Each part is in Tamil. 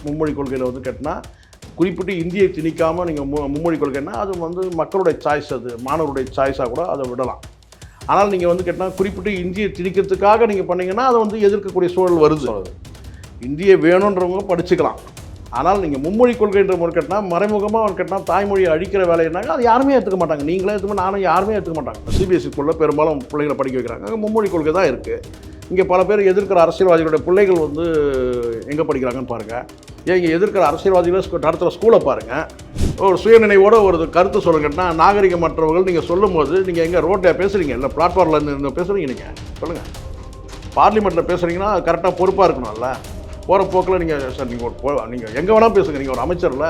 மும்மொழி கொள்கையில் வந்து கேட்டினா குறிப்பிட்டு இந்தியை திணிக்காமல் நீங்கள் மும்மொழி கொள்கைன்னா அது வந்து மக்களுடைய சாய்ஸ், அது மாணவருடைய சாய்ஸாக கூட அதை விடலாம். ஆனால் நீங்கள் வந்து கேட்டால் குறிப்பிட்டு இந்தியை திணிக்கிறதுக்காக நீங்கள் பண்ணிங்கன்னா அதை வந்து எதிர்க்கக்கூடிய சூழல் வருது. இந்தியை வேணுன்றவங்க படிச்சுக்கலாம். ஆனால் நீங்கள் மும்மொழி கொள்கைன்ற முறை கேட்டால் மறைமுகமாக அவன் கேட்டால் தாய்மொழியை அழிக்கிற வேலைன்னாங்க அது யாருமே ஏற்றுக்க மாட்டாங்க. நீங்களே ஏற்றுக்க, நானும் யாருமே ஏற்றுக்க மாட்டாங்க. சிபிஎஸ்சி ஸ்கூலில் பெரும்பாலும் பிள்ளைகளை படிக்க வைக்கிறாங்க, அங்கே மும்மொழி கொள்கை தான் இருக்குது. இங்கே பல பேர் எதிர்க்கிற அரசியல்வாதிகளுடைய பிள்ளைகள் வந்து எங்கே படிக்கிறாங்கன்னு பாருங்கள். ஏன் இங்கே எதிர்க்கிற அரசியல்வாதிகளை நடத்துகிற ஸ்கூலை பாருங்கள். ஒரு சுயநினைவோட ஒரு கருத்து சொல்லுங்கன்னா நாகரிகமற்றவர்கள் நீங்கள் சொல்லும்போது நீங்கள் எங்கே ரோட்டில் பேசுகிறீங்க, இல்லை பிளாட்ஃபார்மில் இருந்து பேசுகிறீங்க, நீங்கள் சொல்லுங்கள். பார்லிமெண்ட்டில் பேசுகிறீங்கன்னா கரெக்டாக பொறுப்பாக இருக்கணும்ல. போகிற போக்கில் நீங்கள் சார் நீங்கள் எங்கே வேணால் பேசுங்க. நீங்கள் ஒரு அமைச்சரில்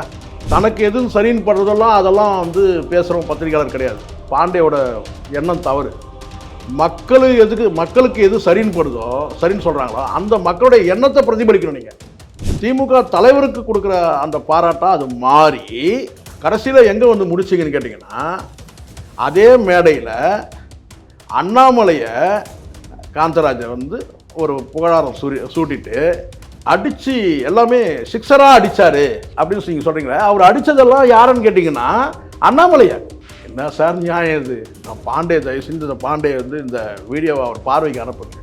தனக்கு எதுவும் சரின்னு படுறதெல்லாம் அதெல்லாம் வந்து பேசுகிறவங்க பத்திரிகையாளர் கிடையாது. பாண்டேயோட எண்ணம் தவறு. மக்களுக்கு எது சரின்னு படுதோ, சரின்னு சொல்கிறாங்களோ அந்த மக்களுடைய எண்ணத்தை பிரதிபலிக்கணும். நீங்கள் திமுக தலைவருக்கு கொடுக்குற அந்த பாராட்டாக அது மாறி கடைசியில் எங்கே வந்து முடிச்சிங்கன்னு கேட்டிங்கன்னா, அதே மேடையில் அண்ணாமலையை காந்தராஜை வந்து ஒரு புகழாரம் சூட்டிட்டு அடித்து எல்லாமே சிக்ஸராக அடித்தார் அப்படின்னு நீங்கள் சொல்கிறீங்களே, அவர் அடித்ததெல்லாம் யாருன்னு கேட்டிங்கன்னா அண்ணாமலையா? என்ன சார் நியாயம் இது? நான் பாண்டே தயவு செஞ்சு இந்த பாண்டே வந்து இந்த வீடியோவை அவர் பார்வைக்கு அனுப்புங்க.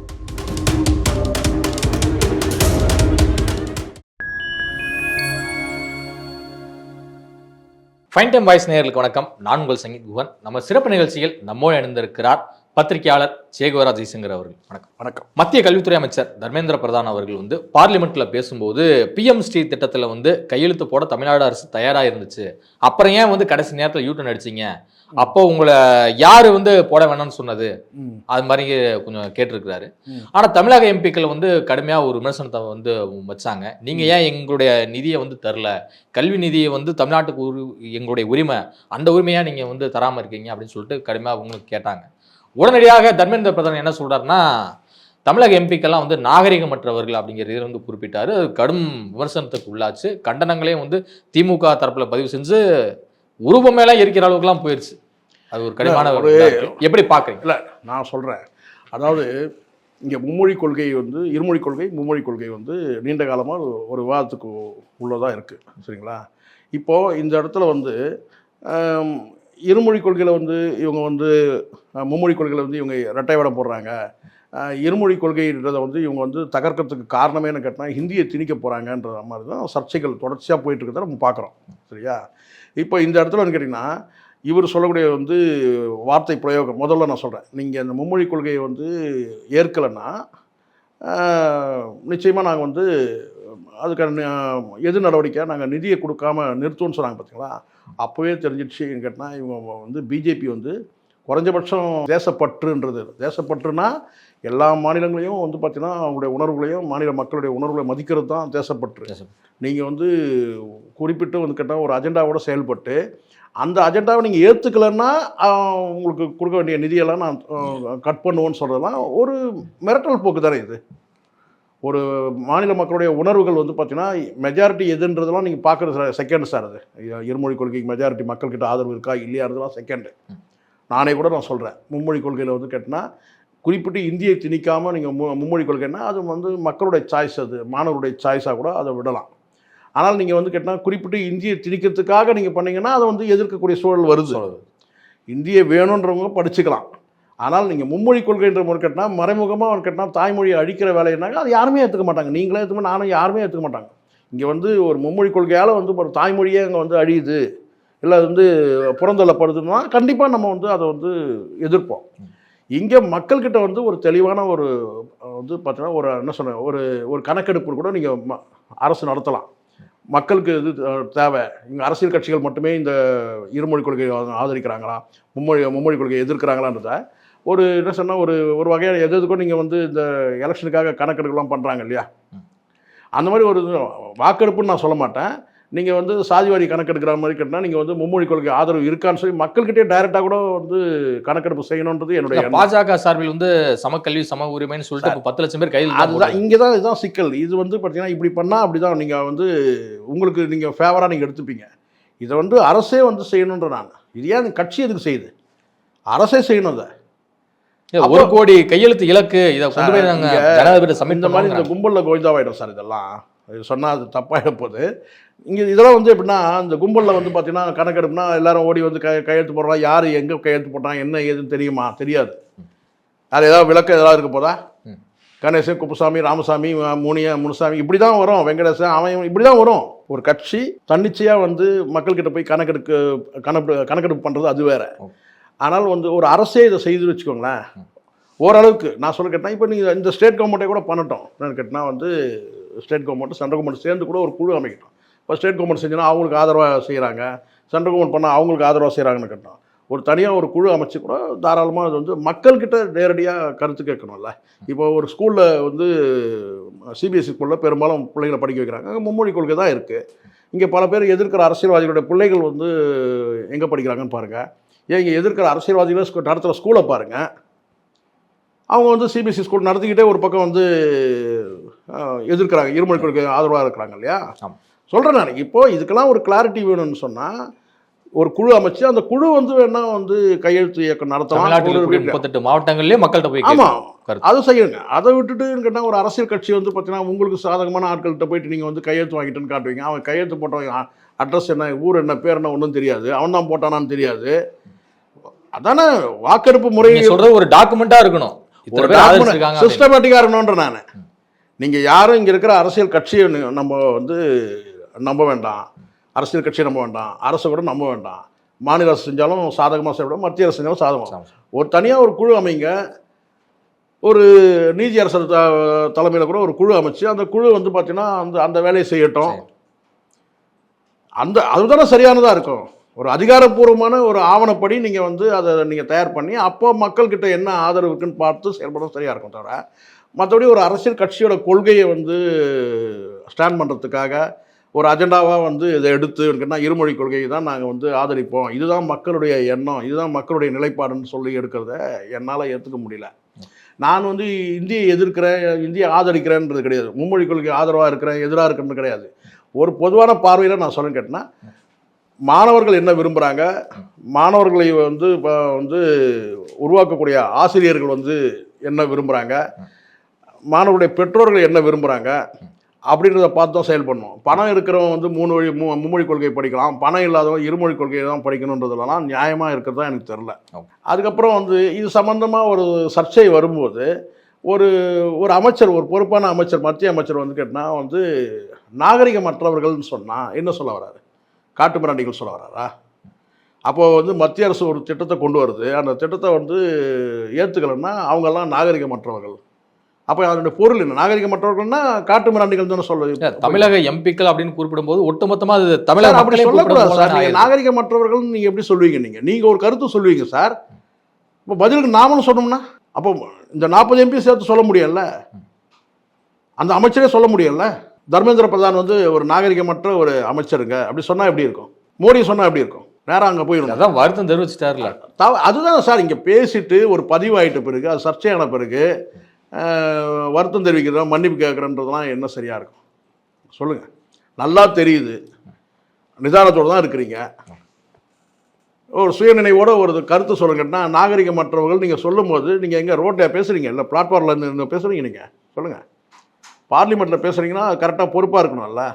ஃபைன் டைம் வாய்ஸ் நேயர்களுக்கு வணக்கம். நான் உங்கள் சங்கீத் குஹன். நம்ம சிறப்பு நிகழ்ச்சியில் நம்மோடு இணைந்திருக்கிறார் பத்திரிகையாளர் சேகுவரா ஜெய்சங்கர் அவர்கள். வணக்கம். வணக்கம். மத்திய கல்வித்துறை அமைச்சர் தர்மேந்திர பிரதான் அவர்கள் வந்து பார்லிமெண்ட்ல பேசும்போது பிஎம் ஸ்ரீ திட்டத்தில் வந்து கையெழுத்து போட தமிழ்நாடு அரசு தயாராக இருந்துச்சு, அப்புறம் ஏன் வந்து கடைசி நேரத்தில் யூட்டன் அடிச்சிங்க, அப்போ உங்களை யாரு வந்து போட வேணாம்னு சொன்னது, அது மாதிரி கொஞ்சம் கேட்டிருக்கிறாரு. ஆனா தமிழக எம்பிக்கள் வந்து கடுமையா ஒரு விமர்சனத்தை வந்து வச்சாங்க. நீங்க ஏன் எங்களுடைய நிதியை வந்து தரல, கல்வி நிதியை வந்து தமிழ்நாட்டுக்கு எங்களுடைய உரிமை, அந்த உரிமையா நீங்க வந்து தராம இருக்கீங்க அப்படின்னு சொல்லிட்டு கடுமையா உங்களுக்கு கேட்டாங்க. உடனடியாக தர்மேந்திர பிரதான் என்ன சொல்றாருன்னா, தமிழக எம்பிக்கெல்லாம் வந்து நாகரிகமற்றவர்கள் அப்படிங்கிறது வந்து குறிப்பிட்டாரு. கடும் விமர்சனத்துக்கு உள்ளாச்சு. கண்டனங்களையும் வந்து திமுக தரப்புல பதிவு செஞ்சு உருவமேலாம் இருக்கிற அளவுக்குலாம் போயிடுச்சு. அது ஒரு கடினமான எப்படி பார்க்குறீங்க? இல்லை, நான் சொல்கிறேன். அதாவது இங்கே மும்மொழி கொள்கை வந்து இருமொழி கொள்கை மும்மொழி கொள்கை வந்து நீண்ட காலமாக ஒரு விவாதத்துக்கு உள்ளதாக இருக்குது. சரிங்களா? இப்போது இந்த இடத்துல வந்து இருமொழி கொள்கையில் வந்து இவங்க வந்து மும்மொழி கொள்கையில் வந்து இவங்க இரட்டை வேடம் போடுறாங்க. இருமொழி கொள்கைன்றதை வந்து இவங்க வந்து தகர்க்கிறதுக்கு காரணமே என்ன கேட்டால் ஹிந்தியை திணிக்க போகிறாங்கன்ற மாதிரி தான் சர்ச்சைகள் தொடர்ச்சியாக போயிட்டுருக்கிறத நம்ம பார்க்குறோம். சரியா? இப்போ இந்த இடத்துல வந்து கேட்டிங்கன்னா இவர் சொல்லக்கூடிய வந்து வார்த்தை பிரயோகம் முதல்ல நான் சொல்கிறேன். நீங்கள் அந்த மும்மொழி கொள்கையை வந்து ஏற்கலைன்னா நிச்சயமாக நாங்கள் வந்து அதுக்கான எது நடவடிக்கை நாங்கள் நிதியை கொடுக்காம நிறுத்துவோன்னு சொன்னாங்க. பார்த்தீங்களா? அப்போவே தெரிஞ்சிடுச்சுன்னு கேட்டால் இவங்க வந்து பிஜேபி வந்து குறைஞ்சபட்சம் தேசப்பற்றுனா எல்லா மாநிலங்களையும் வந்து பார்த்திங்கன்னா அவங்களுடைய உணர்வுகளையும் மாநில மக்களுடைய உணர்வுகளை மதிக்கிறது தான் தேசப்பற்று. நீங்கள் வந்து குறிப்பிட்டு வந்து கேட்டால் ஒரு அஜெண்டாவோட செயல்பட்டு அந்த அஜெண்டாவை நீங்கள் ஏற்றுக்கலைன்னா உங்களுக்கு கொடுக்க வேண்டிய நிதியெல்லாம் நான் கட் பண்ணுவோன்னு சொல்கிறதுலாம் ஒரு மிரட்டல் போக்கு தானே இது. ஒரு மாநில மக்களுடைய உணர்வுகள் வந்து பார்த்தீங்கன்னா மெஜாரிட்டி எதுன்றதெல்லாம் நீங்கள் பார்க்குறது செகண்ட் சார். அது இருமொழி கொள்கைக்கு மெஜாரிட்டி மக்கள்கிட்ட ஆதரவு இருக்கா இல்லையான்றதுலாம் செகண்டு. நானே கூட நான் சொல்கிறேன், மும்மொழி கொள்கையில் வந்து கேட்டினா குறிப்பிட்டு இந்தியை திணிக்காமல் நீங்கள் மும்மொழி கொள்கைன்னா அது வந்து மக்களுடைய சாய்ஸ், அது மாணவருடைய சாய்ஸாக கூட அதை விடலாம். ஆனால் நீங்கள் வந்து கேட்டால் குறிப்பிட்டு இந்தியை திணிக்கிறதுக்காக நீங்கள் பண்ணிங்கன்னா அதை வந்து எதிர்க்கக்கூடிய சூழல் வருது. இந்தியை வேணுன்றவங்க படிச்சுக்கலாம். ஆனால் நீங்கள் மும்மொழி கொள்கைன்ற முறை கேட்டால் மறைமுகமாக அவன் கேட்டால் தாய்மொழியை அழிக்கிற வேலைன்னாங்க அது யாருமே ஏற்றுக்க மாட்டாங்க. நீங்களே ஏற்றுக்க, நானும் யாருமே ஏற்றுக்க மாட்டாங்க. இங்கே வந்து ஒரு மும்மொழி கொள்கையால் வந்து ஒரு தாய்மொழியே அங்கே வந்து அழியுது, இல்லை அது வந்து புறந்தள்ளப்படுதுன்னா கண்டிப்பாக நம்ம வந்து அதை வந்து எதிர்ப்போம். இங்கே மக்கள்கிட்ட வந்து ஒரு தெளிவான ஒரு வந்து பார்த்தீங்கன்னா ஒரு என்ன சொல்கிறேன் ஒரு கணக்கெடுப்பு கூட நீங்கள் அரசு நடத்தலாம். மக்களுக்கு இது தேவை, இங்கே அரசியல் கட்சிகள் மட்டுமே இந்த இருமொழி கொள்கையை ஆதரிக்கிறாங்களா, மும்மொழி கொள்கையை எதிர்க்கிறாங்களான்றத ஒரு என்ன சொன்னால் ஒரு வகையான எதுக்கும் நீங்கள் வந்து இந்த எலெக்ஷனுக்காக கணக்கெடுக்கலாம் பண்ணுறாங்க இல்லையா, அந்த மாதிரி ஒரு வாக்கெடுப்புன்னு நான் சொல்ல மாட்டேன். நீங்கள் வந்து சாதிவாரி கணக்கெடுக்கிற மாதிரி கேட்டால் நீங்கள் வந்து மும்மொழி கொள்கை ஆதரவு இருக்கான்னு சொல்லி மக்கள்கிட்டே டைரெக்டாக கூட வந்து கணக்கெடுப்பு செய்யணுன்றது என்னுடைய பாஜக சார்பில் வந்து சமக்கல்வி சம உரிமைன்னு சொல்லிட்டு 10 லட்சம் பேர் கையில். அதுதான் இங்கே தான் இதுதான் சிக்கல். இது வந்து பார்த்தீங்கன்னா இப்படி பண்ணால் அப்படி தான் நீங்கள் வந்து உங்களுக்கு நீங்கள் ஃபேவராக நீங்கள் எடுத்துப்பீங்க. இதை வந்து அரசே வந்து செய்யணுன்ற நான் இது ஏன் கட்சி எதுக்கு செய்யுது, அரசே செய்யணும். அதை 1 கோடி கையெழுத்து இலக்கு இதை கொண்டு போய் நாங்கள் ஜனாதிபதி சமிட் இந்த மாதிரி இந்த கும்பலில் கோவிந்தாவாயிடும் சார். இதெல்லாம் சொன்னால் அது தப்பாக போகுது. இங்கே இதெல்லாம் வந்து எப்படின்னா, இந்த கும்பலில் வந்து பார்த்தீங்கன்னா கணக்கெடுப்புனா எல்லாரும் ஓடி வந்து கையெழுத்து போடுறான். யார் எங்கே கையெழுத்து போடுறான் என்ன ஏதுன்னு தெரியுமா? தெரியாது. அது ஏதாவது விளக்கம் ஏதாவது இருக்க போதா? கணேசன், குப்புசாமி, ராமசாமி, முனுசாமி இப்படி தான் வரும். வெங்கடேசன் அவன் இப்படி தான் வரும். ஒரு கட்சி தன்னிச்சையாக வந்து மக்கள்கிட்ட போய் கணக்கெடுப்பு பண்ணுறது அது வேறு. ஆனால் வந்து ஒரு அரசே இதை செய்து வச்சுக்கோங்களேன், ஓரளவுக்கு நான் சொல்ல கேட்டால் இப்போ நீங்கள் இந்த ஸ்டேட் கவர்மெண்ட்டை கூட பண்ணட்டும். என்னென்னு கேட்டால் வந்து ஸ்டேட் கவர்மெண்ட்டு சென்ட்ரல் கவர்மெண்ட் சேர்ந்து கூட ஒரு குழு அமைக்கட்டும். இப்போ ஸ்டேட் கவர்மெண்ட் செஞ்சோன்னா அவங்களுக்கு ஆதரவாக செய்கிறாங்க, சென்ட்ரல் கவர்மெண்ட் பண்ணால் அவங்களுக்கு ஆதரவாக செய்கிறாங்கன்னு கேட்டோம். ஒரு தனியாக ஒரு குழு அமைச்சு கூட தாராளமாக அது வந்து மக்கள்கிட்ட நேரடியாக கருத்து கேட்கணும்ல. இப்போ ஒரு ஸ்கூலில் வந்து சிபிஎஸ்சி ஸ்கூலில் பெரும்பாலும் பிள்ளைங்களை படிக்க வைக்கிறாங்க, அங்கே மும்மொழி கொள்கை தான் இருக்குது. இங்கே பல பேர் எதிர்க்கிற அரசியல்வாதிகளுடைய பிள்ளைகள் வந்து எங்கே படிக்கிறாங்கன்னு பாருங்கள். ஏன் இங்கே எதிர்க்கிற அரசியல்வாதிகள் நடத்துகிற ஸ்கூலை பாருங்கள். அவங்க வந்து சிபிஎஸ்சி ஸ்கூல் நடத்திக்கிட்டே ஒரு பக்கம் வந்து எதிர்க்கிறாங்க, இருமொழி கொள்கை ஆதரவாக இருக்கிறாங்க இல்லையா? சொல்கிறேன் நான். இப்போது இதுக்கெல்லாம் ஒரு கிளாரிட்டி வேணும்னு சொன்னால் ஒரு குழு அமைச்சு அந்த குழு வந்து வேணா வந்து கையெழுத்து இயக்கம் நடத்தலாம். 38 மாவட்டங்கள்லேயே மக்கள்கிட்ட போய் ஆமாம் அதை செய்யுங்க. அதை விட்டுட்டுன்னு கேட்டால் ஒரு அரசியல் கட்சி வந்து பார்த்தீங்கன்னா உங்களுக்கு சாதகமான ஆட்கள்கிட்ட போயிட்டு நீங்கள் வந்து கையெழுத்து வாங்கிட்டுன்னு காட்டுவீங்க. அவன் கையெழுத்து போட்டவன் அட்ரஸ் என்ன, ஊர் என்ன, பேர் என்ன ஒன்றும் தெரியாது, அவன் தான் போட்டானான்னு தெரியாது. அதானே வாக்கெடுப்பு முறை சொல்கிறது. ஒரு டாக்குமெண்ட்டாக இருக்கணும், சிஸ்டமேட்டிக்காக இருக்கணுன்ற நான். நீங்கள் யாரும் இங்கே இருக்கிற அரசியல் கட்சியை நம்ம வந்து நம்ப வேண்டாம், அரசியல் கட்சியை நம்ப வேண்டாம், அரசை கூட நம்ப வேண்டாம். மாநில அரசு செஞ்சாலும் சாதகமாக செய்யப்படும், மத்திய அரசு செஞ்சாலும் சாதகமாக. ஒரு தனியாக ஒரு குழு அமைங்க, ஒரு நீதி அரசர் தலைமையில் கூட ஒரு குழு அமைச்சு அந்த குழு வந்து பார்த்தீங்கன்னா அந்த வேலையை செய்யட்டும். அதுதானே சரியானதாக இருக்கும். ஒரு அதிகாரப்பூர்வமான ஒரு ஆவணப்படி நீங்கள் வந்து அதை நீங்கள் தயார் பண்ணி அப்போ மக்கள்கிட்ட என்ன ஆதரவு இருக்குன்னு பார்த்து செயல்பட சரியாக இருக்கும். தவிர மற்றபடி ஒரு அரசியல் கட்சியோட கொள்கையை வந்து ஸ்டாண்ட் பண்ணுறதுக்காக ஒரு அஜெண்டாவாக வந்து இதை எடுத்துன்னா இருமொழி கொள்கையை தான் நாங்கள் வந்து ஆதரிப்போம், இதுதான் மக்களுடைய எண்ணம், இதுதான் மக்களுடைய நிலைப்பாடுன்னு சொல்லி எடுக்கிறத என்னால் ஏற்றுக்க முடியல. நான் வந்து இந்தியை எதிர்க்கிறேன், இந்தியை ஆதரிக்கிறேன்றது கிடையாது, மும்மொழி கொள்கை ஆதரவாக இருக்கிறேன் எதிராக இருக்கிறேன்னு கிடையாது. ஒரு பொதுவான பார்வையில் நான் சொல்ல கேட்டேன்னா, மாணவர்கள் என்ன விரும்புகிறாங்க, மாணவர்களை வந்து இப்போ வந்து உருவாக்கக்கூடிய ஆசிரியர்கள் வந்து என்ன விரும்புகிறாங்க, மாணவருடைய பெற்றோர்கள் என்ன விரும்புகிறாங்க அப்படின்றத பார்த்து தான் செயல்படணும். பணம் இருக்கிறவங்க வந்து மும்மொழி கொள்கை படிக்கலாம், பணம் இல்லாதவங்க இருமொழி கொள்கையை தான் படிக்கணுன்றதுலாம் நியாயமாக இருக்கிறது தான் எனக்கு தெரில. அதுக்கப்புறம் வந்து இது சம்மந்தமாக ஒரு சர்ச்சை வரும்போது ஒரு அமைச்சர், ஒரு பொறுப்பான அமைச்சர், மத்திய அமைச்சர் வந்து கேட்டால் வந்து நாகரிகமற்றவர்கள்னு சொன்னால் என்ன சொல்ல வராரு? காட்டு மிராண்டிகள் சொல்ல வராரா? அப்போது வந்து மத்திய அரசு ஒரு திட்டத்தை கொண்டு வருது, அந்த திட்டத்தை வந்து ஏற்றுக்கலைன்னா அவங்கெல்லாம் நாகரிகமற்றவர்கள். அப்போ அதனுடைய பொருள் என்ன? நாகரிகமற்றவர்கள்னா காட்டு மிராண்டிகள் தானே சொல்லுது. தமிழக எம்பிக்கள் அப்படின்னு குறிப்பிடும்போது ஒட்டுமொத்தமாக அது தமிழக அப்படி சொல்லக்கூடாது சார். நீங்கள் நாகரிகமற்றவர்கள் நீங்கள் எப்படி சொல்லுவீங்க? நீங்கள் ஒரு கருத்து சொல்லுவீங்க சார், இப்போ பதிலுக்கு நாமளும் சொன்னோம்னா அப்போ இந்த 40 எம்பி சேர்த்து சொல்ல முடியல, அந்த அமைச்சரே சொல்ல முடியல. தர்மேந்திர பிரதான் வந்து ஒரு நாகரிகமற்ற ஒரு அமைச்சருங்க அப்படி சொன்னால் எப்படி இருக்கும்? மோடி சொன்னால் எப்படி இருக்கும்? நேரம் அங்கே போயிடும். அதான் வருத்தம் தெரிவிச்சிட்டார்ல. அதுதான் சார். இங்கே பேசிட்டு ஒரு பதிவாயிட்ட பிறகு அது சர்ச்சையான பிறகு வருத்தம் தெரிவிக்கிறோம், மன்னிப்பு கேட்குறன்றதுலாம் என்ன சரியாக இருக்கும் சொல்லுங்கள்? நல்லா தெரியுது, நிதானத்தோடு தான் இருக்கிறீங்க, ஒரு சுயநினைவோட ஒரு கருத்து சொல்லுங்கன்னா நாகரிகமற்றவர்கள் நீங்கள் சொல்லும்போது நீங்கள் எங்கே ரோட்டில் பேசுகிறீங்க, இல்லை பிளாட்ஃபார்மில் இருந்து பேசுகிறீங்க, நீங்கள் சொல்லுங்கள். பார்லிமெண்ட்டில் பேசுகிறீங்கன்னா கரெக்டாக பொறுப்பாக இருக்கணும்ல.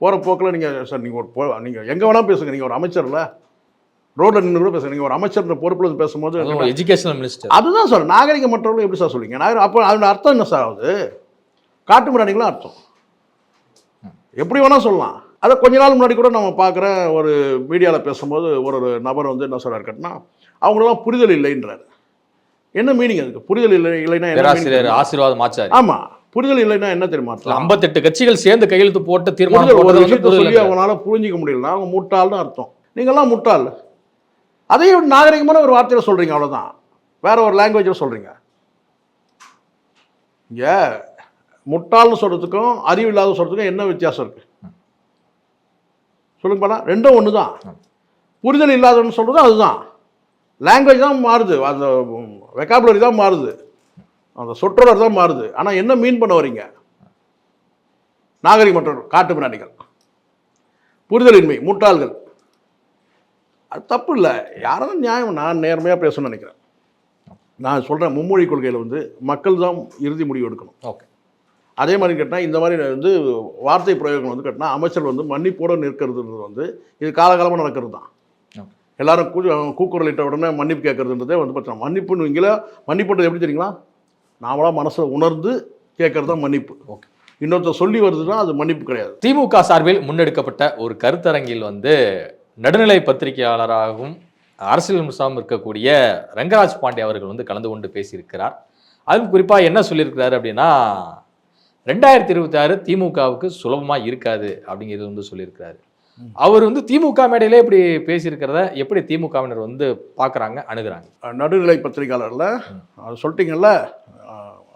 போகிற போக்கில் நீங்கள் சார் நீங்கள் எங்கே வேணால் பேசுங்க, நீங்கள் ஒரு அமைச்சரில் ரோட்டில் நின்று கூட பேசுங்க, நீங்கள் ஒரு அமைச்சர் பொறுப்பில் பேசும்போது எஜுகேஷனல் மினிஸ்டர். அதுதான் சார் நாகரிகமற்றவர்கள் எப்படி சார் சொல்லுவீங்க? அப்போ அதோட அர்த்தம் என்ன சார் ஆகுது? காட்டு மிராண்டிகளும் அர்த்தம் எப்படி வேணால் சொல்லலாம். அதை கொஞ்ச நாள் முன்னாடி கூட நம்ம பார்க்குற ஒரு மீடியாவில் பேசும்போது ஒரு நபர் வந்து என்ன சொல்கிறார் கேட்டினா, அவங்களெல்லாம் புரிதல் இல்லைன்றார். என்ன மீனிங் அதுக்கு? புரிதல் இல்லைன்னா என்ன? ஆசீர்வாதம் ஆச்சாரி. ஆமாம், புரிதல் இல்லைன்னா என்ன தெரியுமா? 58 கட்சிகள் சேர்ந்து கையெழுத்து போட்ட தீர்மானம் ஒரு விஷயத்தை சொல்லி அவங்களால புரிஞ்சிக்க முடியலன்னா அவங்க முட்டாள்னு அர்த்தம். நீங்கள்லாம் முட்டாள். அதையும் நாகரிகமான ஒரு வார்த்தையில் சொல்கிறீங்க, அவ்வளோதான். வேற ஒரு லாங்குவேஜில் சொல்கிறீங்க. இங்கே முட்டாள்னு சொல்கிறதுக்கும் அறிவு இல்லாத சொல்கிறதுக்கும் என்ன வித்தியாசம் இருக்குது சொல்லுங்க பாடா? ரெண்டும் ஒன்று தான். புரிதல் இல்லாதன்னு சொல்கிறது அதுதான். லாங்குவேஜ் தான் மாறுது, அந்த வெக்காபுலரி தான் மாறுது, அந்த சொற்றொடர் தான் மாறுது. ஆனால் என்ன மீன் பண்ண வரீங்க? நாகரிகமற்றவர்கள், காட்டு மிராண்டிகள், புரிதலின்மை, முட்டாள்கள். அது தப்பு இல்லை, யாரும் நியாயம். நான் நேர்மையாக பேசணும்னு நினைக்கிறேன். நான் சொல்கிறேன், மும்மொழி கொள்கையில் வந்து மக்கள் தான் இறுதி முடிவு எடுக்கணும். ஓகே, அதே மாதிரி கேட்டால் இந்த மாதிரி வந்து வார்த்தை பிரயோகம் வந்து கேட்டால் அமைச்சர் வந்து மன்னிப்போடு நிற்கிறதுன்றது வந்து இது காலகாலமாக நடக்கிறது தான். எல்லாரும் கூக்குரலிட்ட உடனே மன்னிப்பு கேட்கறதுன்றதே வந்து பார்த்தீங்கன்னா மன்னிப்புன்னு இங்கே மன்னிப்புன்றது எப்படி தெரியுங்களா, நாமளாக மனசில் உணர்ந்து கேட்கறது தான் மன்னிப்பு. ஓகே, இன்னொருத்தர் சொல்லி வருதுன்னா அது மன்னிப்பு கிடையாது. திமுக சார்பில் முன்னெடுக்கப்பட்ட ஒரு கருத்தரங்கில் வந்து நடுநிலை பத்திரிகையாளராகவும் அரசியல் விமர்சனம் இருக்கக்கூடிய ரங்கராஜ் பாண்டே அவர்கள் வந்து கலந்து கொண்டு பேசியிருக்கிறார். அதுவும் குறிப்பாக என்ன சொல்லியிருக்கிறாரு அப்படின்னா 2026 திமுகவுக்கு சுலபமாக இருக்காது அப்படிங்கிறது வந்து சொல்லியிருக்கிறாரு. அவர் வந்து திமுக மேடையிலே இப்படி பேசியிருக்கிறத எப்படி திமுகவினர் வந்து பார்க்குறாங்க, அணுகுறாங்க? நடுநிலை பத்திரிகையாளர்ல அது சொல்லிட்டீங்கல்ல,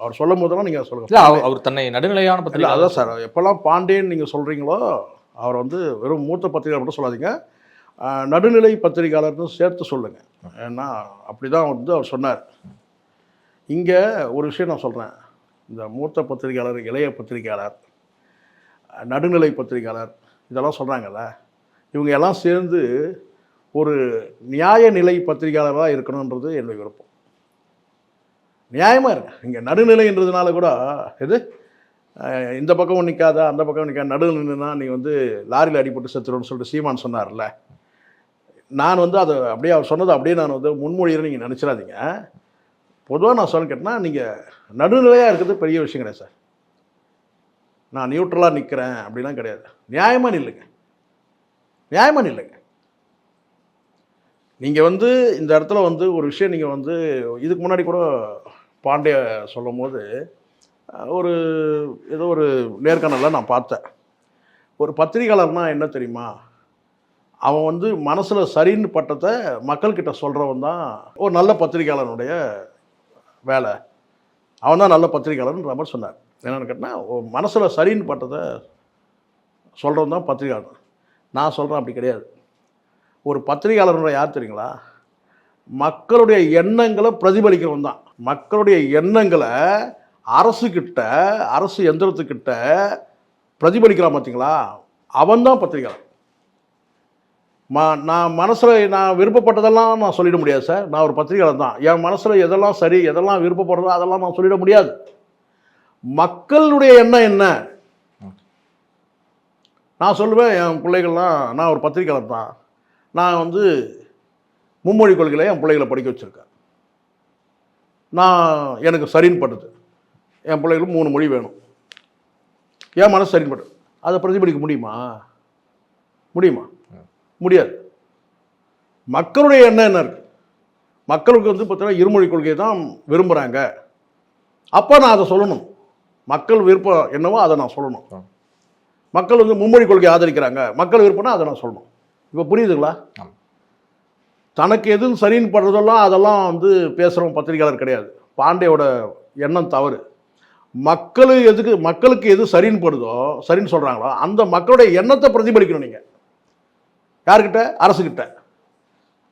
அவர் சொல்லும் போதெல்லாம் நீங்கள் சொல்லுங்கள். இல்லை, அவர் தன்னை நடுநிலையான பத்திரிகை. அதான் சார், எப்போல்லாம் பாண்டேன்னு நீங்கள் சொல்கிறீங்களோ அவர் வந்து வெறும் மூத்த பத்திரிகையாளர் மட்டும் சொல்லாதீங்க, நடுநிலை பத்திரிகையாளர்னு சேர்த்து சொல்லுங்கள். ஏன்னா அப்படி தான் வந்து அவர் சொன்னார். இங்கே ஒரு விஷயம் நான் சொல்கிறேன், இந்த மூத்த பத்திரிகையாளர், இளைய பத்திரிகையாளர், நடுநிலை பத்திரிகையாளர் இதெல்லாம் சொல்கிறாங்கல்ல, இவங்க எல்லாம் சேர்ந்து ஒரு நியாய நிலை பத்திரிகையாளராக இருக்கணுன்றது என்னுடைய விருப்பம். நியாயமாக இருக்கு. இங்கே நடுநிலைன்றதுனால கூட எது இந்த பக்கம் நிற்காத அந்த பக்கம் நிற்காத, நடுநிலைன்னா நீ வந்து லாரியில் அடிபட்டு செத்துருன்னு சொல்லிட்டு சீமான் சொன்னார்ல, நான் வந்து அதை அப்படியே அவர் சொன்னதை அப்படியே நான் வந்து முன்மொழியிறேன் நீங்கள் நினச்சிடாதீங்க. பொதுவாக நான் சொல்ல கேட்டேன்னா நீங்கள் நடுநிலையாக இருக்கிறது பெரிய விஷயம் கிடையாது சார். நான் நியூட்ரலாக நிற்கிறேன் அப்படிலாம் கிடையாது. நியாயமாக நில்லுங்க, நியாயமாக நில்லுங்க. நீங்கள் வந்து இந்த இடத்துல வந்து ஒரு விஷயம் நீங்கள் வந்து இதுக்கு முன்னாடி கூட பாண்டிய சொல்லும் போது ஒரு ஏதோ ஒரு நேர்காணலில் நான் பார்த்தேன். ஒரு பத்திரிகையாளர்னா என்ன தெரியுமா, அவன் வந்து மனசில் சரின்னு பட்டத்தை மக்கள்கிட்ட சொல்கிறவன் தான் ஒரு நல்ல பத்திரிகையாளனுடைய வேலை. அவன் தான் நல்ல பத்திரிகையாளர்ன்ற மாதிரி சொன்னார். என்னென்னு கேட்டால் மனசில் சரின்னு பட்டதை சொல்கிறவன் தான் பத்திரிகையாளர். நான் சொல்கிறேன் அப்படி கிடையாது. ஒரு பத்திரிகையாளர்ன்ற யார் தெரியுங்களா, மக்களுடைய எண்ணங்களை பிரதிபலிக்கிறவன் தான். மக்களுடைய எண்ணங்களை அரசுக்கிட்ட, அரசு எந்திரத்துக்கிட்ட பிரதிபலிக்கிறான் பார்த்தீங்களா, அவன் தான் பத்திரிகையாளர். நான் மனசில் நான் விருப்பப்பட்டதெல்லாம் நான் சொல்லிட முடியாது சார். நான் ஒரு பத்திரிகையாளர் தான். என் மனசில் எதெல்லாம் சரி எதெல்லாம் விருப்பப்படுறதோ அதெல்லாம் நான் சொல்லிட முடியாது. மக்களுடைய எண்ணம் என்ன நான் சொல்லுவேன். என் பிள்ளைகள்லாம், நான் ஒரு பத்திரிகையாளர் தான், நான் வந்து மும்மொழி கொள்கையில் என் பிள்ளைகளை படிக்க வச்சுருக்கேன். நான் எனக்கு சரின்னு படுது, என் பிள்ளைகளுக்கு 3 மொழி வேணும், என் மனசு சரின்னு படுது. அதை பிரதிபலிக்க முடியுமா? முடியுமா? முடியாது. மக்களுடைய எண்ணம் என்ன இருக்குது, மக்களுக்கு வந்து பார்த்தீங்கன்னா இருமொழி கொள்கையை தான் விரும்புகிறாங்க. அப்போ நான் அதை சொல்லணும். மக்கள் விருப்பம் என்னவோ அதை நான் சொல்லணும். மக்கள் வந்து மும்மொழி கொள்கையை ஆதரிக்கிறாங்க, மக்கள் விருப்பம்னா அதை நான் சொல்லணும். இப்போ புரியுதுங்களா? தனக்கு எது சரின்னு படுறதெல்லாம் அதெல்லாம் வந்து பேசுகிறவங்க பத்திரிகையாளர் கிடையாது. பாண்டேயோட எண்ணம் தவறு. மக்களுக்கு எது சரின்னு படுதோ, சரின்னு சொல்கிறாங்களோ அந்த மக்களுடைய எண்ணத்தை பிரதிபலிக்கணும். நீங்கள் யார்கிட்ட? அரசுக்கிட்ட.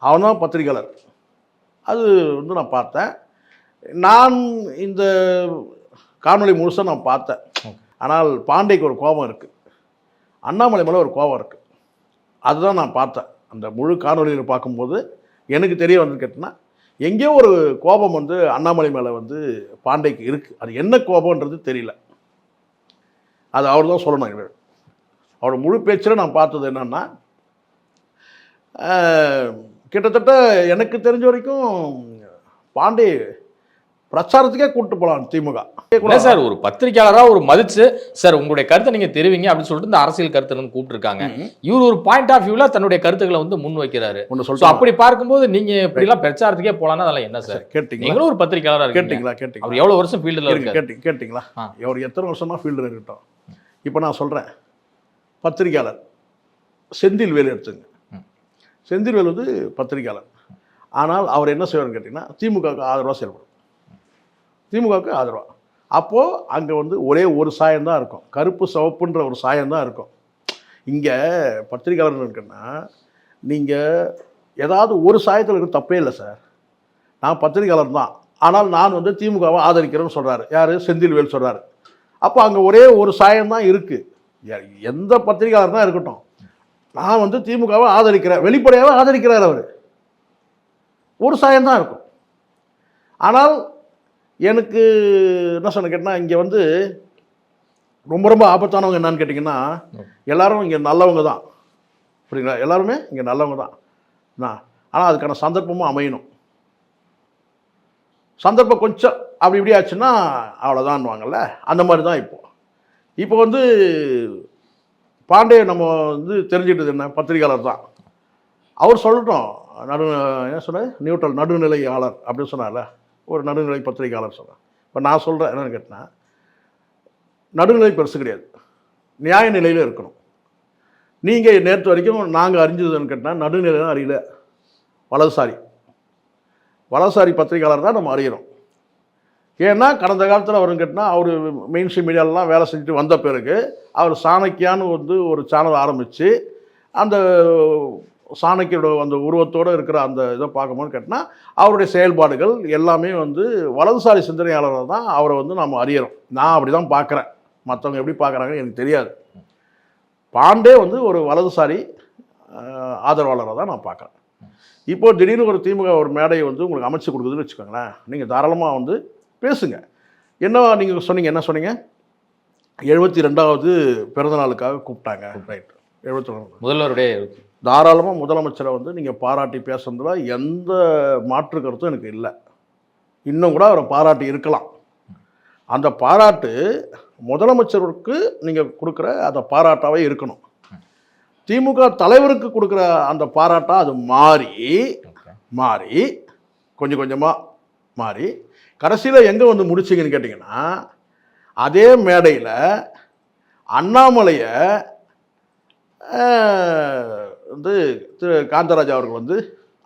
அவன் தான் பத்திரிகையாளர். அது வந்து நான் பார்த்தேன். நான் இந்த காணொளி முழுசாக நான் பார்த்தேன். ஆனால் பாண்டேக்கு ஒரு கோபம் இருக்குது, அண்ணாமலை மேலே ஒரு கோபம் இருக்குது. அதுதான் நான் பார்த்தேன். அந்த முழு காணொலியில் பார்க்கும்போது எனக்கு தெரிய வந்து கேட்டேன்னா, எங்கேயோ ஒரு கோபம் வந்து அண்ணாமலை மேலே வந்து பாண்டேக்கு இருக்குது. அது என்ன கோபம்ன்றது தெரியல. அது அவர் தான் சொல்லணும். அவரோட முழு பேச்சில் நான் பார்த்தது என்னன்னா, கிட்டத்தட்ட எனக்கு தெரிஞ்ச வரைக்கும் பாண்டே பிரச்சாரத்துக்கே கூப்பிட்டு போகலாம் திமுக. சார், ஒரு பத்திரிகையாளராக ஒரு மதிச்சு சார் உங்களுடைய கருத்தை நீங்க தெரிவிங்க அப்படின்னு சொல்லிட்டு இந்த அரசியல் கருத்தை வந்து கூப்பிட்டுருக்காங்க. இவர் ஒரு பாயிண்ட் ஆஃப் வியூல தன்னுடைய கருத்துக்களை வந்து முன் வைக்கிறாரு. அப்படி பார்க்கும்போது நீங்க இப்படி எல்லாம் பிரச்சாரத்துக்கே போலாம்னா அதெல்லாம் என்ன சார்? கேட்டீங்க, நீங்களும் ஒரு பத்திரிகையாளராக கேட்டீங்களா? அவர் எவ்வளவு வருஷம் ஃபீல்டில் கேட்டீங்களா? அவர் எத்தனை வருஷம் தான் ஃபீல்டில் இருக்கட்டும். இப்போ நான் சொல்றேன், பத்திரிகையாளர் செந்தில்வேல் எடுத்துங்க. செந்தில்வேல் வந்து பத்திரிகையாளர். ஆனால் அவர் என்ன செய்வார்னு கேட்டிங்கன்னா, திமுகவுக்கு ஆதரவாக செயல்படும். திமுகவுக்கு ஆதரவாக. அப்போது அங்கே வந்து ஒரே ஒரு சாயம்தான் இருக்கும், கருப்பு சிவப்புன்ற ஒரு சாயம்தான் இருக்கும். இங்கே பத்திரிகையாளர் இருக்குன்னா நீங்கள் ஏதாவது ஒரு சாயத்தில் இருக்க தப்பே இல்லை சார். நான் பத்திரிகையாளர் தான், ஆனால் நான் வந்து திமுகவை ஆதரிக்கிறேன்னு சொல்கிறாரு. யார்? செந்தில்வேல் சொல்கிறாரு. அப்போ அங்கே ஒரே ஒரு சாயம்தான் இருக்குது. எந்த பத்திரிகையாளர் தான் இருக்கட்டும், நான் வந்து திமுகவை ஆதரிக்கிறேன், வெளிப்படையாக ஆதரிக்கிறார் அவர். ஒரு சாயம்தான் இருக்கும். ஆனால் எனக்கு என்ன சொன்ன கேட்டால், இங்கே வந்து ரொம்ப ரொம்ப ஆபத்தானவங்க என்னன்னு கேட்டிங்கன்னா, எல்லாரும் இங்கே நல்லவங்க தான், புரியுங்களா? எல்லாருமே இங்கே நல்லவங்க தான், ஆனால் அதுக்கான சந்தர்ப்பமும் அமையணும். சந்தர்ப்பம் கொஞ்சம் அப்படி இப்படி ஆச்சுன்னா அவ்வளோதான்வாங்கல்ல, அந்த மாதிரி தான் இப்போ வந்து பாண்டே நம்ம வந்து தெரிஞ்சுக்கிட்டது என்ன, பத்திரிகையாளர் தான். அவர் சொல்லட்டும், என்ன சொன்ன, நியூட்ரல் நடுநிலையாளர் அப்படின்னு சொன்னார்ல, ஒரு நடுநிலை பத்திரிகையாளர் சொன்னார். இப்போ நான் சொல்கிறேன் என்னென்னு கேட்டினா, நடுநிலை பெருசு கிடையாது, நியாய நிலையில் இருக்கணும். நீங்கள் நேற்று வரைக்கும் நாங்கள் அறிஞ்சதுன்னு கேட்டால் நடுநிலை தான் அறியல, வலதுசாரி பத்திரிகையாளர் தான் நம்ம அறிகிறோம். ஏன்னா கடந்த காலத்தில் அவருன்னு கேட்டால் அவர் மெயின் ஸ்ட்ரீம் மீடியாலெலாம் வேலை செஞ்சுட்டு வந்த பிறகு அவர் சாணக்கியான்னு வந்து ஒரு சேனல் ஆரம்பித்து அந்த சாணக்கியோட அந்த உருவத்தோடு இருக்கிற அந்த இதை பார்க்கும்போது கேட்டால் அவருடைய செயல்பாடுகள் எல்லாமே வந்து வலதுசாரி சிந்தனையாளராக தான் அவரை வந்து நம்ம அறியறோம். நான் அப்படி தான் பார்க்குறேன், மற்றவங்க எப்படி பார்க்குறாங்கன்னு எனக்கு தெரியாது. பாண்டே வந்து ஒரு வலதுசாரி ஆதரவாளராக தான் நான் பார்க்குறேன். இப்போது திடீர்னு ஒரு திமுக ஒரு மேடையை வந்து உங்களுக்கு அமைச்சு கொடுக்குதுன்னு வச்சுக்கோங்களேன், நீங்கள் தாராளமாக வந்து பேசுங்க. என்ன நீங்கள் சொன்னீங்க, என்ன சொன்னீங்க, 72வது பிறந்தநாளுக்காக கூப்பிட்டாங்க, ரைட், 72 முதல்வருடைய, தாராளமாக முதலமைச்சரை வந்து நீங்கள் பாராட்டி பேசுறதுல எந்த மாற்று கருத்தும் எனக்கு இல்லை. இன்னும் கூட அவரை பாராட்டி இருக்கலாம். அந்த பாராட்டு முதலமைச்சருக்கு நீங்கள் கொடுக்குற அந்த பாராட்டாவே இருக்கணும். திமுக தலைவருக்கு கொடுக்குற அந்த பாராட்டாக அது மாறி கொஞ்சம் கொஞ்சமாக மாறி கடைசியில் எங்கே வந்து முடிச்சிங்கன்னு கேட்டிங்கன்னா, அதே மேடையில் அண்ணாமலையை வந்து திரு காந்தராஜ் அவர்கள் வந்து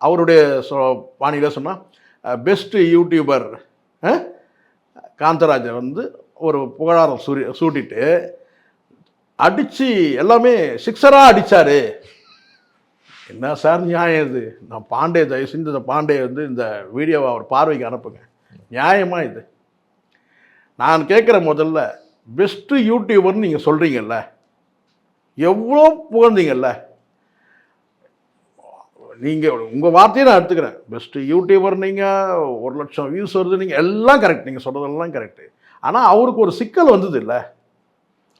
அவருடைய பாணியில் சொன்னால் பெஸ்ட்டு யூடியூபர் காந்தராஜை வந்து ஒரு புகழாரம் சூட்டிட்டு அடித்து எல்லாமே சிக்ஸராக அடித்தார். என்ன சார் நியாயம் இது? நான் பாண்டே தயவு செஞ்சு இந்த பாண்டே வந்து இந்த வீடியோவை அவர் பார்வைக்கு அனுப்புங்க. நியாயமா இது? நான் கேட்குற முதல்ல, பெஸ்ட்டு யூடியூபர்னு நீங்கள் சொல்கிறீங்கல்ல, எவ்வளோ புகழ்ந்தீங்கல்ல, நீங்கள் உங்கள் வார்த்தையை நான் எடுத்துக்கிறேன். பெஸ்ட்டு யூடியூபர் நீங்கள், 1 லட்சம் வியூஸ் வருது, நீங்கள் எல்லாம் கரெக்ட், நீங்கள் சொல்கிறதெல்லாம் கரெக்டு. ஆனால் அவருக்கு ஒரு சிக்கல் வந்தது இல்லை,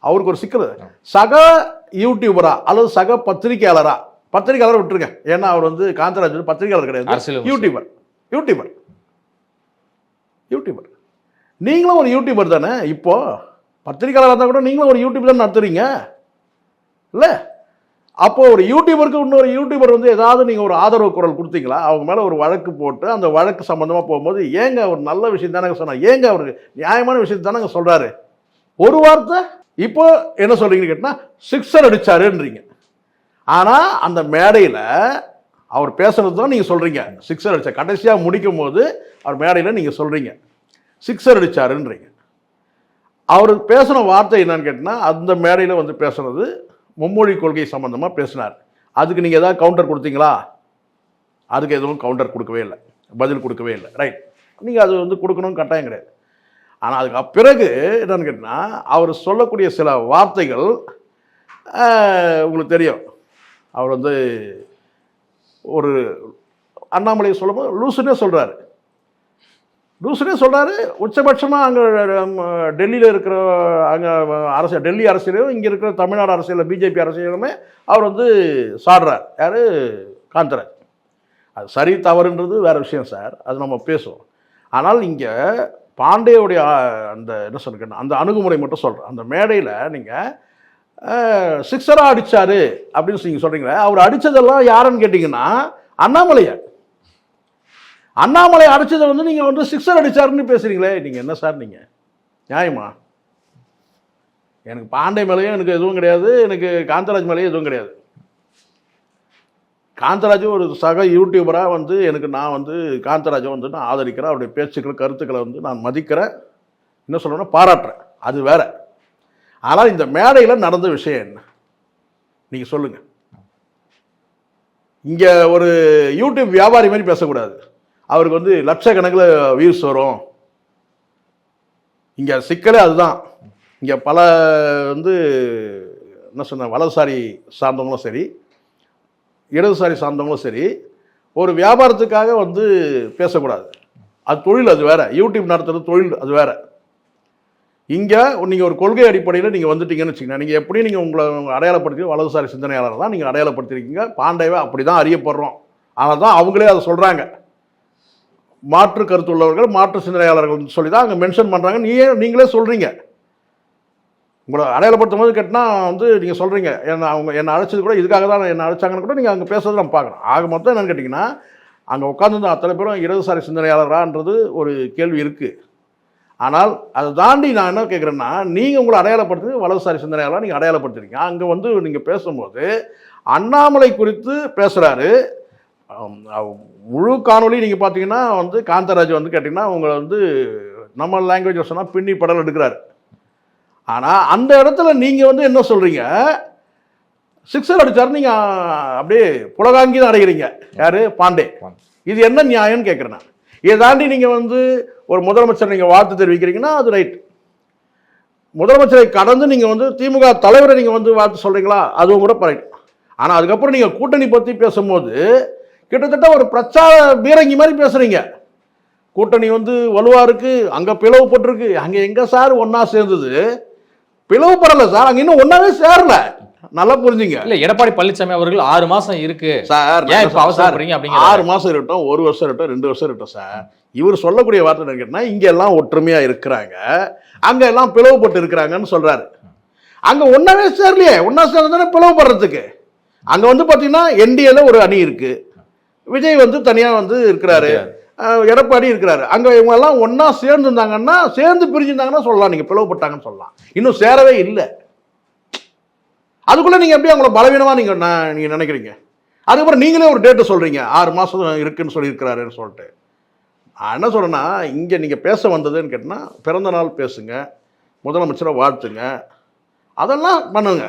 அவருக்கு ஒரு சிக்கல். சக யூடியூபரா அல்லது சக பத்திரிகையாளரா, பத்திரிகையாளரை விட்டுருங்க, ஏன்னா அவர் வந்து காந்தராஜ் பத்திரிகையாளர் கிடையாது, யூடியூபர். நீங்களும் ஒரு யூடியூபர் தானே. இப்போ பத்திரிகையாளராக இருந்தால் கூட நீங்களும் ஒரு யூடியூப் தான் நடத்துறீங்க இல்லை? அப்போ ஒரு யூடியூபருக்கு இன்னொரு யூடியூபர் வந்து ஏதாவது நீங்கள் ஒரு ஆதரவு குரல் கொடுத்தீங்களா? அவங்க மேலே ஒரு வழக்கு போட்டு அந்த வழக்கு சம்மந்தமாக போகும்போது ஏங்க ஒரு நல்ல விஷயம் தானே சொன்னாங்க, ஏங்க அவர் நியாயமான விஷயத்தை தானே சொல்கிறாரு, ஒரு வார்த்தை. இப்போ என்ன சொல்கிறீங்கன்னு கேட்டால் சிக்ஸர் அடித்தாருன்றீங்க. ஆனால் அந்த மேடையில் அவர் பேசுறது தான் நீங்கள் சொல்கிறீங்க சிக்ஸர் அடித்தார். கடைசியாக முடிக்கும் போது அவர் மேடையில் நீங்கள் சொல்கிறீங்க சிக்ஸர் அடித்தாருன்றீங்க. அவர் பேசின வார்த்தை என்னன்னு கேட்டால், அந்த மேடையில் வந்து பேசுனது மும்மொழி கொள்கை சம்மந்தமாக பேசினார். அதுக்கு நீங்கள் ஏதாவது கவுண்டர் கொடுத்தீங்களா? அதுக்கு எதுவும் கவுண்டர் கொடுக்கவே இல்லை, பதில் கொடுக்கவே இல்லை, ரைட். நீங்கள் அது வந்து கொடுக்கணும்னு கட்டாயம் கிடையாது. ஆனால் அதுக்கு பிறகு என்னன்னு கேட்டால், அவர் சொல்லக்கூடிய சில வார்த்தைகள் உங்களுக்கு தெரியும். அவர் வந்து ஒரு அண்ணாமலையை சொல்லும்போது லூசுன்னே சொல்கிறாரு. உச்சபட்சமாக அங்கே டெல்லியில் இருக்கிற அங்கே அரசியல், டெல்லி அரசியலும் இங்கே இருக்கிற தமிழ்நாடு அரசியலில் பிஜேபி அரசியலுமே அவர் வந்து சாடுறார். யார்? காந்தராஜ். அது சரி தவறுன்றது வேறு விஷயம் சார், அது நம்ம பேசுவோம். ஆனால் இங்கே பாண்டேவுடைய அந்த என்ன சொல்லுங்க, அந்த அணுகுமுறை மட்டும் சொல்கிறேன். அந்த மேடையில் நீங்கள் சிக்ஸராக அடித்தார் அப்படின்னு நீங்கள் சொல்கிறீங்களே, அவர் அடித்ததெல்லாம் யாருன்னு கேட்டிங்கன்னா அண்ணாமலை அடித்ததை வந்து நீங்கள் வந்து சிக்ஸர் அடித்தாருன்னு பேசுகிறீங்களே, நீங்கள் என்ன சார் நீங்கள்? நியாயமா? எனக்கு பாண்டே மேலேயும் எனக்கு எதுவும் கிடையாது, எனக்கு காந்தராஜ் மேலேயும் எதுவும் கிடையாது. காந்தராஜ் ஒரு சக யூடியூபராக வந்து நான் வந்து காந்தராஜை வந்து நான் ஆதரிக்கிறேன், அவருடைய பேச்சுக்கள் கருத்துக்களை வந்து நான் மதிக்கிறேன், என்ன சொல்கிறேன்னா பாராட்டுறேன், அது வேற. ஆனால் இந்த மேடையில் நடந்த விஷயம் என்ன நீங்கள் சொல்லுங்கள். இங்கே ஒரு யூடியூப் வியாபாரி மாதிரி பேசக்கூடாது. அவருக்கு வந்து லட்சக்கணக்கில் வியூஸ் வரும். இங்கே சிக்கலே அதுதான். இங்கே பல வந்து என்ன சொன்ன வலதுசாரி சார்ந்தவங்களும் சரி, இடதுசாரி சார்ந்தவங்களும் சரி, ஒரு வியாபாரத்துக்காக வந்து பேசக்கூடாது. அது தொழில், அது வேற. யூடியூப் நடத்துறது தொழில், அது வேற. இங்கே நீங்கள் ஒரு கொள்கை அடிப்படையில் நீங்கள் வந்துட்டீங்கன்னு வச்சுக்கோங்க, நீங்கள் எப்படி நீங்கள் உங்களை அடையாளப்படுத்தி வலதுசாரி சிந்தனையாளர் தான் நீங்கள் அடையாளப்படுத்திருக்கீங்க. பாண்டேவை அப்படி தான் அறியப்படுறோம். ஆனால் தான் அவங்களே அதை சொல்கிறாங்க. மாற்று கருத்துள்ளவர்கள் மாற்று சிந்தனையாளர்கள் சொல்லி தான் அங்கே மென்ஷன் பண்ணுறாங்க. நீங்களே சொல்கிறீங்க. உங்களை அடையாளப்படுத்தும் போது கேட்டால் வந்து நீங்கள் சொல்கிறீங்க, என்னை அழைச்சது கூட இதுக்காக தான் என்னை அழைச்சாங்கன்னு கூட நீங்கள் அங்கே பேசுறது நம்ம பார்க்குறோம். ஆக மொத்தம் என்னென்னு கேட்டிங்கன்னா, அங்கே உட்காந்துருந்த அத்தனை பேரும் இடதுசாரி சிந்தனையாளரான்றது ஒரு கேள்வி இருக்குது. ஆனால் அதை தாண்டி நான் என்ன கேட்குறேன்னா, நீங்கள் உங்களை அடையாளப்படுத்தி வலதுசாரி சிந்தனையாளராக நீங்கள் அடையாளப்படுத்திருக்கீங்க. அங்கே வந்து நீங்கள் பேசும்போது அண்ணாமலை குறித்து பேசுகிறாரு. முழு காணொலி நீங்கள் பார்த்தீங்கன்னா வந்து காந்தராஜ் வந்து கேட்டிங்கன்னா உங்களை வந்து நம்ம லாங்குவேஜ் சொன்னால் பின்னி படம் எடுக்கிறாரு. ஆனால் அந்த இடத்துல நீங்கள் வந்து என்ன சொல்கிறீங்க, சிக்ஸர் அடித்தார், நீங்கள் அப்படியே புலகாங்கி தான் அடைகிறீங்க. யார்? பாண்டே. இது என்ன நியாயம்னு கேட்குறேன் நான். இதை தாண்டி நீங்கள் வந்து ஒரு முதலமைச்சர் நீங்கள் வாழ்த்து தெரிவிக்கிறீங்கன்னா அது ரைட். முதலமைச்சரை கடந்து நீங்கள் வந்து திமுக தலைவரை நீங்கள் வந்து வாழ்த்து சொல்கிறீங்களா, அதுவும் கூட ரைட். ஆனால் அதுக்கப்புறம் நீங்கள் கூட்டணி பற்றி பேசும்போது கிட்டத்தட்ட ஒரு பிரச்சார பீரங்கி மாதிரி பேசுகிறீங்க. கூட்டணி வந்து வலுவாக இருக்குது, அங்கே பிளவுப்பட்டிருக்கு. அங்கே எங்கே சார் ஒன்றா சேர்ந்தது? பிளவுப்படலை சார், அங்கே இன்னும் ஒன்றாவே சேரல. நல்லா புரிஞ்சுங்க. இல்ல எடப்பாடி பழனிசாமி அவர்கள் 6 மாசம் இருக்கு சார். ஏன் இப்ப அவசரப்படுறீங்க அப்படிங்க? 6 மாசம் இருக்கட்டும், 1 வருஷம் இருக்கட்டும், 2 வருஷம் இருக்கட்டும் சார். இவர் சொல்லக்கூடிய வார்த்தை என்ன கேட்டா, இங்க எல்லாம் ஒற்றுமையா இருக்கிறாங்க, அங்க எல்லாம் பிளவுபட்டு இருக்கிறாங்கன்னு சொல்றாரு. அங்க ஒன்னாவே சேரலையே. ஒன்னா சேர்ந்தானே பிளவுபடுறதுக்கு. அங்க வந்து பாத்தீங்கன்னா என்டிஏல ஒரு அணி இருக்கு, விஜய் வந்து தனியா வந்து இருக்கிறாரு, எடப்பாடி இருக்கிறாரு. அங்க இவங்க எல்லாம் ஒன்னா சேர்ந்து இருந்தாங்கன்னா, சேர்ந்து பிரிஞ்சிருந்தாங்கன்னா சொல்லலாம், நீங்க பிளவுபட்டாங்கன்னு சொல்லலாம். இன்னும் சேரவே இல்லை. அதுக்குள்ள நீங்க எப்படி அவங்கள பலவீனமா நீங்க நினைக்கிறீங்க? அதுக்கப்புறம் நீங்களே ஒரு டேட்டு சொல்றீங்க, 6 மாசம் இருக்குன்னு சொல்லியிருக்கிறாருன்னு சொல்லிட்டு. நான் என்ன சொல்றேன்னா, இங்க நீங்க பேச வந்ததுன்னு கேட்டீங்கன்னா, பிறந்த நாள் பேசுங்க, முதலமைச்சரை வாழ்த்துங்க, அதெல்லாம் பண்ணுங்க.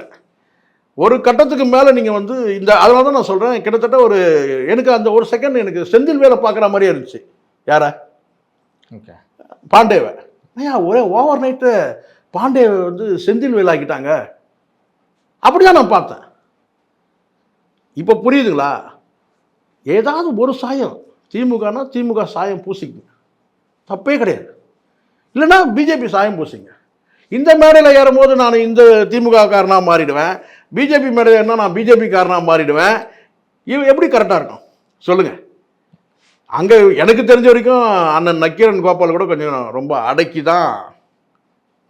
ஒரு கட்டத்துக்கு மேல நீங்க வந்து இந்த அதனால தான் நான் சொல்றேன், கிட்டத்தட்ட ஒரு எனக்கு அந்த ஒரு செகண்ட் எனக்கு செந்தில் வேலை பார்க்குற மாதிரியே இருந்துச்சு. யார? பாண்டேவை. ஐயா ஒரே ஓவர் நைட்டு பாண்டேவை வந்து செந்தில் வேலை ஆக்கிட்டாங்க. அப்படிதான் நான் பார்த்தேன். இப்போ புரியுதுங்களா? ஏதாவது ஒரு சாயம் திமுகனா திமுக சாயம் பூசிக்குங்க, தப்பே கிடையாது. இல்லைன்னா பிஜேபி சாயம் பூசிங்க. இந்த மேடையில் ஏறும்போது நான் இந்த திமுக காரனாக மாறிடுவேன், பிஜேபி மேடையில் என்ன நான் பிஜேபி காரனாக மாறிடுவேன். எப்படி கரெக்டாக இருக்கும் சொல்லுங்கள்? அங்கே எனக்கு தெரிஞ்ச வரைக்கும் அண்ணன் நக்கீரன் கோபால் கூட கொஞ்சம் ரொம்ப அடக்கி தான்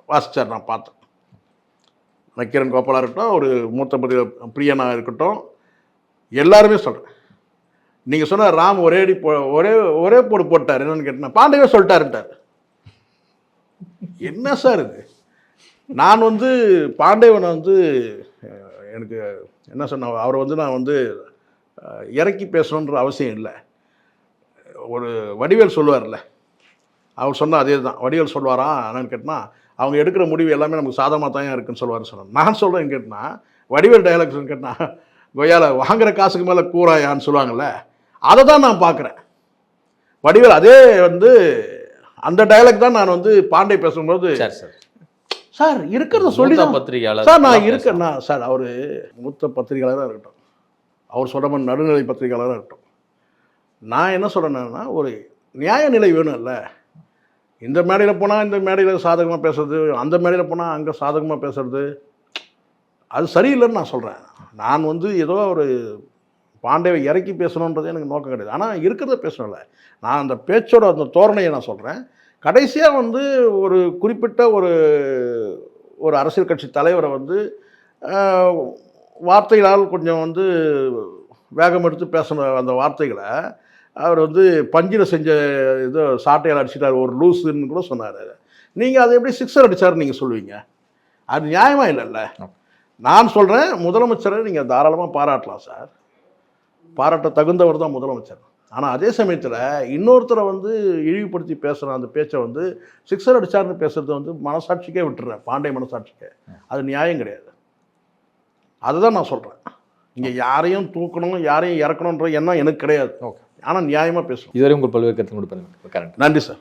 வாசிச்சார், நான் பார்த்தேன். நக்கீரன் கோபாலாக இருக்கட்டும், ஒரு மூத்த பிரியனாக இருக்கட்டும், எல்லாருமே சொல்கிறேன். நீங்கள் சொன்ன ராம் ஒரே போடு போட்டார். என்னன்னு கேட்டேன், பாண்டவே சொல்லிட்டாருட்டார். என்ன சார் இது? நான் வந்து பாண்டேவனை வந்து எனக்கு என்ன சொன்ன, அவரை வந்து நான் வந்து இறக்கி பேசணுன்ற அவசியம் இல்லை. ஒரு வடிவேல் சொல்லுவார்ல, அவர் சொன்னால் அதே தான். வடிவேல் சொல்லுவாராம் என்னன்னு கேட்டால், அவங்க எடுக்கிற முடிவு எல்லாமே நமக்கு சாதகமாக தான் இருக்குன்னு சொல்லுவார். சொன்னேன் நான் சொல்கிறேன் கேட்டால், வடிவேல் டைலாக்ஸ் கேட்டால், கொய்யால வாங்குற காசுக்கு மேலே கூறாயான்னு சொல்லுவாங்கள்ல, அதை தான் நான் பார்க்குறேன். வடிவேல் அதே வந்து அந்த டைலாக் தான் நான் வந்து பாண்டே பேசும்போது சார் இருக்கிறத சொல்லி தான் பத்திரிகையாளர் சார் நான் இருக்கேன்னா சார், அவர் மூத்த பத்திரிகையாளராக இருக்கட்டும், அவர் சொல்கிற மாதிரி நடுநிலை பத்திரிகையாளராக இருக்கட்டும், நான் என்ன சொல்கிறேன்னா, ஒரு நியாய நிலை வேணும் இல்லை? இந்த மேடையில் போனால் இந்த மேடையில் சாதகமாக பேசுறது, அந்த மேடையில் போனால் அங்கே சாதகமாக பேசுறது, அது சரியில்லைன்னு நான் சொல்கிறேன். நான் வந்து ஏதோ ஒரு பாண்டேவை இறக்கி பேசணுன்றது எனக்கு நோக்கம் கிடையாது. ஆனால் இருக்கிறத பேசணும்ல, நான் அந்த பேச்சோட அந்த தோரணையை நான் சொல்கிறேன். கடைசியாக வந்து ஒரு குறிப்பிட்ட ஒரு அரசியல் கட்சி தலைவரை வந்து வார்த்தைகளால் கொஞ்சம் வந்து வேகம் எடுத்து பேசின அந்த வார்த்தைகளை அவர் வந்து பஞ்சில் செஞ்ச இது சாட்டையால் அடிச்சிட்டார், ஒரு லூஸுன்னு கூட சொன்னார். நீங்கள் அதை எப்படி சிக்ஸர் அடித்தார் நீங்கள் சொல்லுவீங்க? அது நியாயமாக இல்லைல்ல? நான் சொல்கிறேன், முதலமைச்சரை நீங்கள் தாராளமாக பாராட்டலாம் சார், பாராட்ட தகுந்தவர் தான் முதலமைச்சர். ஆனால் அதே சமயத்தில் இன்னொருத்தரை வந்து இழிவுபடுத்தி பேசுகிற அந்த பேச்சை வந்து சிக்ஸர் அடித்தார்னு பேசுகிறது வந்து மனசாட்சிக்கே விட்டுறேன், பாண்டே மனசாட்சிக்கே. அது நியாயம் கிடையாது. அதுதான் நான் சொல்கிறேன். இங்கே யாரையும் தூக்கணும், யாரையும் இறக்கணுன்ற எண்ணம் எனக்கு கிடையாது. ஆனால் நியாயமாக பேசணும். இதுவரை உங்கள் பல்வேறு கருத்து கொடுப்பேன். நன்றி சார்.